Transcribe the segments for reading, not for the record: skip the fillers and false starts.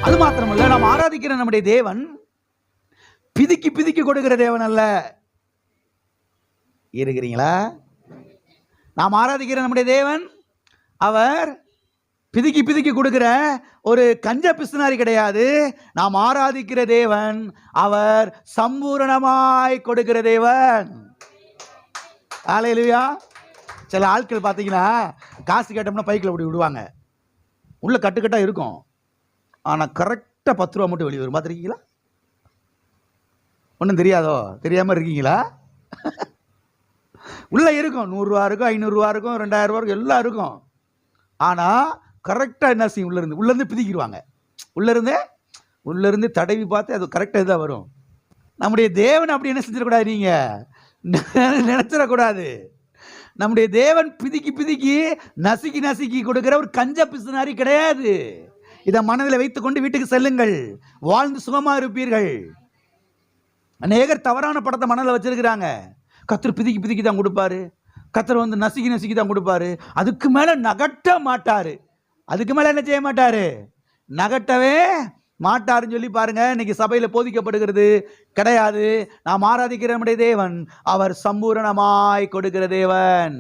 அது மாத்திரமல்ல, நாம் ஆராதிக்கிற நம்முடைய தேவன் பிதுக்கி பிதுக்கி கொடுக்கிற தேவன் அல்ல. இருக்கிறீங்களா? நாம் ஆராதிக்கிற நம்முடைய தேவன் அவர் பிதுக்கி பிதுக்கி கொடுக்கிற ஒரு கஞ்ச பிசுனாரி கிடையாது. நாம் ஆராதிக்கிற தேவன் அவர் சம்பூரணமாய் கொடுக்கிற தேவன். ஹல்லேலூயா. சில ஆட்கள் பார்த்தீங்கன்னா காசு கேட்டோம்னா பைக்கில் அப்படி விடுவாங்க, உள்ள கட்டுக்கட்டாக இருக்கும், ஆனால் கரெக்டாக 10 ரூபா மட்டும் வெளியே வரும். பார்த்துருக்கீங்களா? ஒன்றும் தெரியாதோ? தெரியாமல் இருக்கீங்களா? உள்ளே இருக்கும் 100 ரூபா இருக்கும், 500 ரூபா இருக்கும், 2000 ரூபா இருக்கும், எல்லாம் இருக்கும். ஆனால் கரெக்டாக என்ன செய்யும், உள்ளேருந்து பிதிக்கிடுவாங்க. உள்ளேருந்து தடவி பார்த்து அது கரெக்டாக இதாக வரும். நம்முடைய தேவன் அப்படி என்ன செஞ்சிடக்கூடாது, நீங்கள் நினைச்சிடக்கூடாது. நம்முடைய தேவன் பிதுக்கி பிதுக்கி நசுக்கி நசுக்கி கொடுக்கிற ஒரு கஞ்ச பிசுனாரி கிடையாது. இதை மனதில் வைத்துக்கொண்டு வீட்டுக்கு செல்லுங்கள், வாழ்ந்து சுகமா இருப்பீர்கள். அநேகர் தவறான படத்தை மனதில் வச்சிருக்கிறாங்க. கத்தர் பிதுக்கி பிதுக்கி தான் கொடுப்பாரு, கத்தர் வந்து நசுக்கி நசுக்கி தான் கொடுப்பாரு, அதுக்கு மேலே நகட்ட மாட்டாரு, அதுக்கு மேலே என்ன செய்ய மாட்டாரு, நகட்டவே மாட்டாருன்னு சொல்லி பாருங்க. இன்னைக்கு சபையில் போதிக்கப்படுகிறது கிடையாது. நாம் ஆராதிக்கிற நம்முடைய தேவன் அவர் சம்பூரணமாய் கொடுக்கிற தேவன்.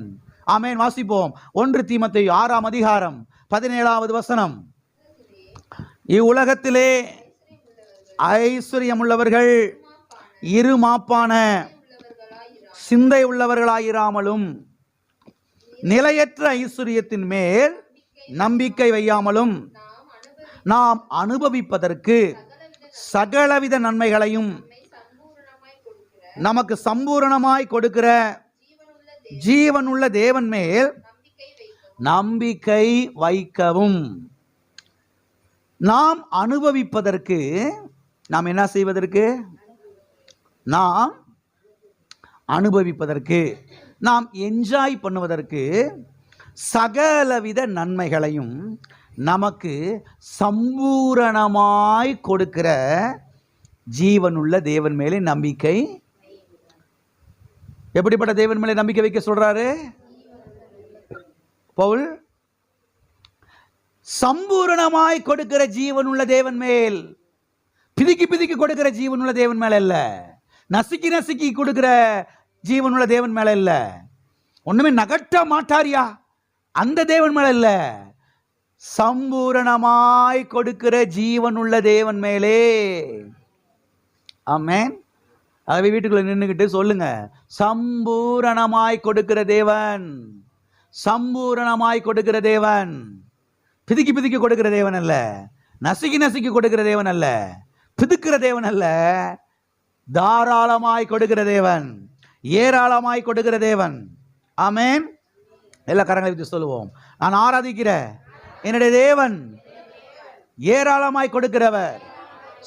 ஆமென். வாசிப்போம். 1 தீமோத்தேயு 6ஆம் அதிகாரம் 17வது வசனம். இவ்வுலகத்திலே ஐஸ்வர்யம் உள்ளவர்கள் இருமாப்பான சிந்தை உள்ளவர்களாயிராமலும் நிலையற்ற ஐஸ்வர்யத்தின் மேல் நம்பிக்கை வையாமலும் நாம் அனுபவிப்பதற்கு சகலவித நன்மைகளையும் நமக்கு சம்பூரணமாய் கொடுக்கிற ஜீவனுள்ள தேவன் மேல் நம்பிக்கை வைக்கவும். நாம் அனுபவிப்பதற்கு, நாம் என்ன செய்வதற்கு, நாம் அனுபவிப்பதற்கு, நாம் என்ஜாய் பண்ணுவதற்கு சகலவித நன்மைகளையும் நமக்கு சம்பூரணமாய் கொடுக்கிற ஜீவனுள்ள தேவன் மேலே நம்பிக்கை. எப்படிப்பட்ட தேவன் மேலே நம்பிக்கை வைக்க சொல்றாரு பவுல்? சம்பூரணமாய் கொடுக்கிற ஜீவனுள்ள தேவன் மேல். பிதுக்கி பிதுக்கி கொடுக்கிற ஜீவனுள்ள தேவன் மேல இல்ல, நசுக்கி நசுக்கி கொடுக்கிற ஜீவனுள்ள தேவன் மேல இல்ல, ஒண்ணுமே நகட்ட மாட்டாரியா அந்த தேவன் மேல இல்ல, சம்பூரணமாய் கொடுக்கிற ஜீவனுள்ள தேவன் மேலே. ஆமென். ஆகவே வீட்டுக்குள்ள நின்றுக்கிட்டு சொல்லுங்க, சம்பூரணமாய் கொடுக்கிற தேவன், சம்பூரணமாய் கொடுக்கிற தேவன். பிதுக்கி பிதுக்கி கொடுக்கிற தேவன் அல்ல, நசுக்கி நசுக்கி கொடுக்கிற தேவன் அல்ல, பிதுக்கிற தேவன் அல்ல, தாராளமாய் கொடுக்கிற தேவன், ஏராளமாய் கொடுக்கிற தேவன். ஆமென். எல்லா கரங்களை வச்சு சொல்லுவோம், நான் ஆராதிக்கிற என்னுடைய தேவன் ஏராளமாய் கொடுக்கிறவர்,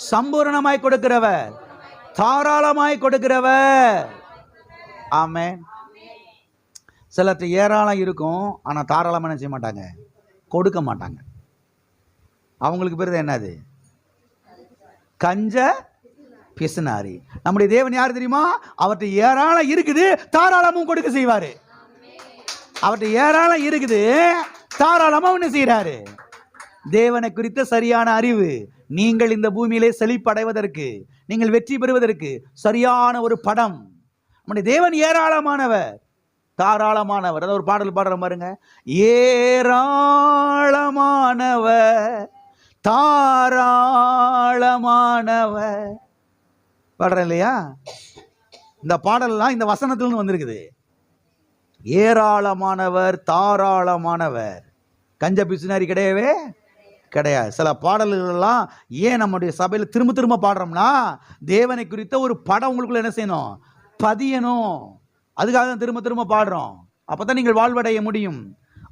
சம்பூரணமாய் கொடுக்கிறவர், தாராளமாய் கொடுக்கிறவர். ஆமென். சிலர்கிட்ட ஏராளம் இருக்கும், ஆனால் தாராளமாக செய்ய மாட்டாங்க, கொடுக்க மாட்டாங்க. அவங்களுக்கு பேர் என்னது? கஞ்ச பிசுனாரி. நம்முடைய தேவன் யார் தெரியுமா? அவர்கிட்ட ஏராளம் இருக்குது, தாராளமும் கொடுக்க செய்வாரு. அவர்கிட்ட ஏராளம் இருக்குது, தாராளமாக என்ன செய்யறாரு? தேவனை குறித்த சரியான அறிவு நீங்கள் இந்த பூமியிலே செழிப்படைவதற்கு, நீங்கள் வெற்றி பெறுவதற்கு சரியான ஒரு படம். நம்முடைய தேவன் ஏராளமானவர், தாராளமானவர். அதாவது ஒரு பாடல் பாடுற பாருங்க, ஏராளமானவர் தாராளமானவர் பாடுறேன் இல்லையா? இந்த பாடல்லாம் இந்த வசனத்திலிருந்து வந்திருக்குது. ஏராளமானவர் தாராளமானவர், கஞ்ச பிசுனாரி கிடையவே கிடையாது. சில பாடல்கள்லாம் ஏன் நம்முடைய சபையில் திரும்ப திரும்ப பாடுறோம்னா, தேவனை குறித்த ஒரு படம் உங்களுக்குள்ள என்ன செய்யணும், பதியணும். அதுக்காக தான் திரும்ப திரும்ப பாடுறோம். அப்பதான் நீங்கள் வாழ்வடைய முடியும்.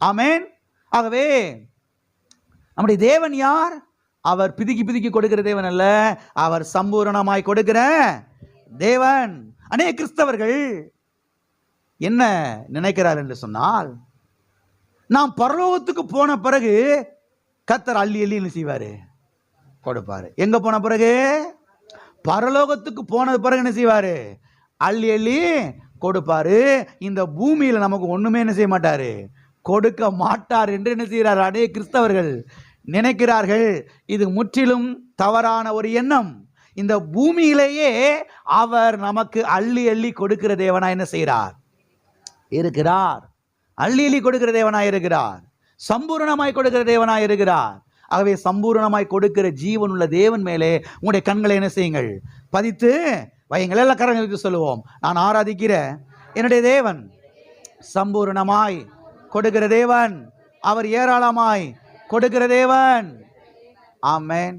ஆமென். ஆகவே நம்முடைய தேவன் யார்? அவர் பிதுக்கி பிதுக்கி கொடுக்கிற தேவன் அல்ல, அவர் சம்பூரணமாய் கொடுக்கிற தேவன். அநேக கிறிஸ்தவர்கள் என்ன நினைக்கிறார் என்று சொன்னால், நாம் பரலோகத்துக்கு போன பிறகு கர்த்தர் அள்ளி அள்ளி என்ன செய்வாரு, கொடுப்பாரு. எங்க போன பிறகு? பரலோகத்துக்கு போனது பிறகு என்ன செய்வாரு, அள்ளி அள்ளி கொடுப்பாரு. இந்த பூமியில நமக்கு ஒண்ணுமே என்ன செய்ய மாட்டாரு, கொடுக்க மாட்டார் என்று என்ன செய்யறாரு அநேக கிறிஸ்தவர்கள் நினைக்கிறார்கள். இது முற்றிலும் தவறான ஒரு எண்ணம். இந்த பூமியிலேயே அவர் நமக்கு அள்ளி அள்ளி கொடுக்கிற தேவனாய் என்ன செய்கிறார்? இருக்கிறார். அள்ளி அள்ளி கொடுக்கிற தேவனாய் இருக்கிறார். சம்பூர்ணமாய் கொடுக்கிற தேவனாய் இருக்கிறார். ஆகவே சம்பூர்ணமாய் கொடுக்கிற ஜீவன் உள்ள தேவன் மேலே உங்களுடைய கண்களை என்ன செய்யுங்கள்? பதித்து வையுங்கள். எல்லா கரங்களுக்கு சொல்லுவோம், நான் ஆராதிக்கிற என்னுடைய தேவன் சம்பூர்ணமாய் கொடுக்கிற தேவன், அவர் ஏராளமாய் கொடுக்கிற தேவன். ஆமென்.